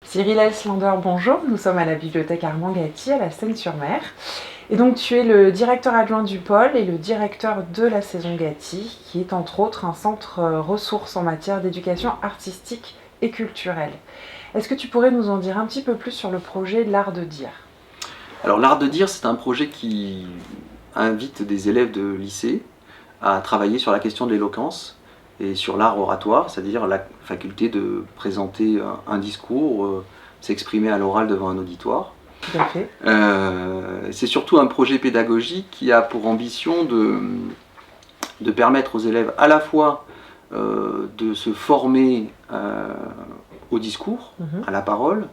Cyril Elslander, bonjour, nous sommes à la bibliothèque Armand Gatti à la Seine-sur-Mer. Et donc tu es le directeur adjoint du pôle et le directeur de la Saison Gatti, qui est entre autres un centre ressources en matière d'éducation artistique et culturelle. Est-ce que tu pourrais nous en dire un petit peu plus sur le projet L'Art de dire? Alors l'Art de dire, c'est un projet qui invite des élèves de lycée à travailler sur la question de l'éloquence et sur l'art oratoire, c'est-à-dire la faculté de présenter un discours, s'exprimer à l'oral devant un auditoire. Tout à fait. C'est surtout un projet pédagogique qui a pour ambition de permettre aux élèves à la fois de se former au discours, à la parole,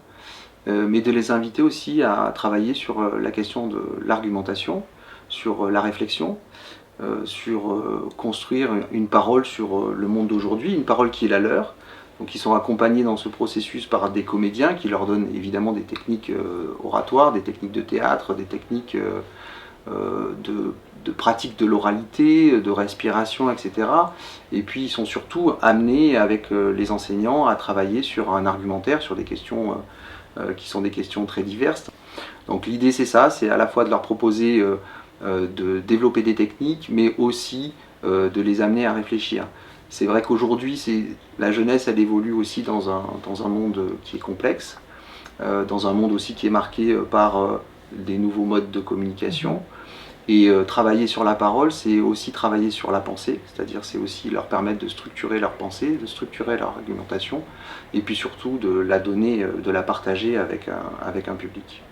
mais de les inviter aussi à travailler sur la question de l'argumentation, sur la réflexion, sur construire une parole sur le monde d'aujourd'hui, une parole qui est la leur. Donc ils sont accompagnés dans ce processus par des comédiens qui leur donnent évidemment des techniques oratoires, des techniques de théâtre, des techniques de pratique de l'oralité, de respiration, etc. Et puis ils sont surtout amenés avec les enseignants à travailler sur un argumentaire, sur des questions qui sont des questions très diverses. Donc l'idée c'est ça, c'est à la fois de leur proposer de développer des techniques, mais aussi de les amener à réfléchir. C'est vrai qu'aujourd'hui, la jeunesse, elle évolue aussi dans un monde qui est complexe, dans un monde aussi qui est marqué par des nouveaux modes de communication. Et travailler sur la parole, c'est aussi travailler sur la pensée, c'est-à-dire c'est aussi leur permettre de structurer leur pensée, de structurer leur argumentation, et puis surtout de la donner, de la partager avec un public.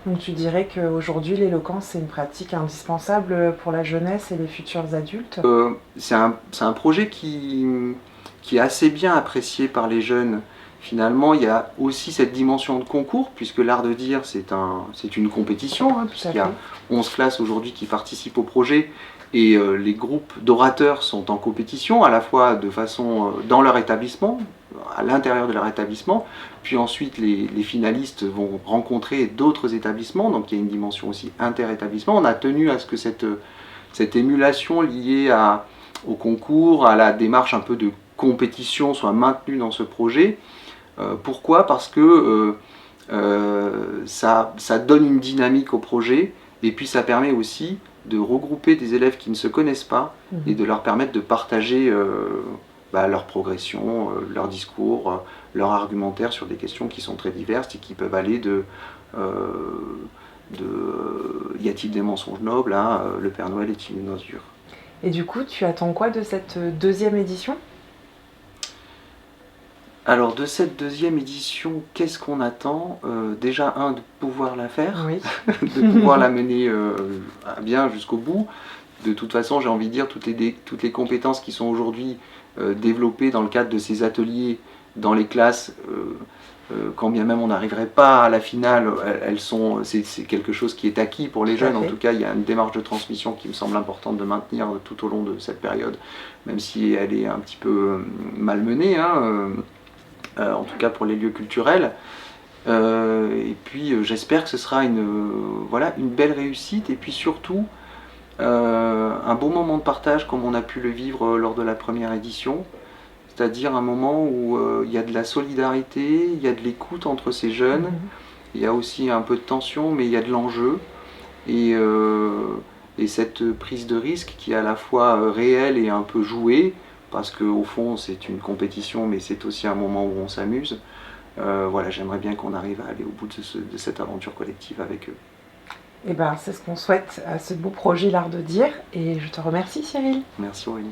Donc tu dirais qu'aujourd'hui l'éloquence c'est une pratique indispensable pour la jeunesse et les futurs adultes? C'est un projet qui est assez bien apprécié par les jeunes. Finalement, il y a aussi cette dimension de concours, puisque l'art de dire, c'est une compétition, puisqu'il y a 11 classes aujourd'hui qui participent au projet, et les groupes d'orateurs sont en compétition, à la fois de façon dans leur établissement, à l'intérieur de leur établissement, puis ensuite les finalistes vont rencontrer d'autres établissements, donc il y a une dimension aussi inter-établissement. On a tenu à ce que cette émulation liée au concours, à la démarche un peu de compétition soit maintenue dans ce projet. Pourquoi ? Parce que ça donne une dynamique au projet et puis ça permet aussi de regrouper des élèves qui ne se connaissent pas et de leur permettre de partager leur progression, leur discours, leur argumentaire sur des questions qui sont très diverses et qui peuvent aller de y a-t-il des mensonges nobles à le Père Noël est-il une ordure. Et du coup, tu attends quoi de cette deuxième édition ? Alors de cette deuxième édition, qu'est-ce qu'on attend ? Déjà de pouvoir la faire, oui. de pouvoir la mener bien jusqu'au bout. De toute façon, j'ai envie de dire, toutes les compétences qui sont aujourd'hui développées dans le cadre de ces ateliers dans les classes, quand bien même on n'arriverait pas à la finale, c'est quelque chose qui est acquis pour les jeunes. En tout cas, il y a une démarche de transmission qui me semble importante de maintenir tout au long de cette période, même si elle est un petit peu malmenée. En tout cas pour les lieux culturels. Et puis j'espère que ce sera une belle réussite et puis surtout un beau moment de partage comme on a pu le vivre lors de la première édition, c'est-à-dire un moment où il y a de la solidarité, il y a de l'écoute entre ces jeunes, il y a aussi un peu de tension mais il y a de l'enjeu et cette prise de risque qui est à la fois réelle et un peu jouée, parce qu'au fond c'est une compétition mais c'est aussi un moment où on s'amuse. J'aimerais bien qu'on arrive à aller au bout de cette aventure collective avec eux. Et c'est ce qu'on souhaite à ce beau projet L'Art de dire et je te remercie Cyril. Merci Aurélie.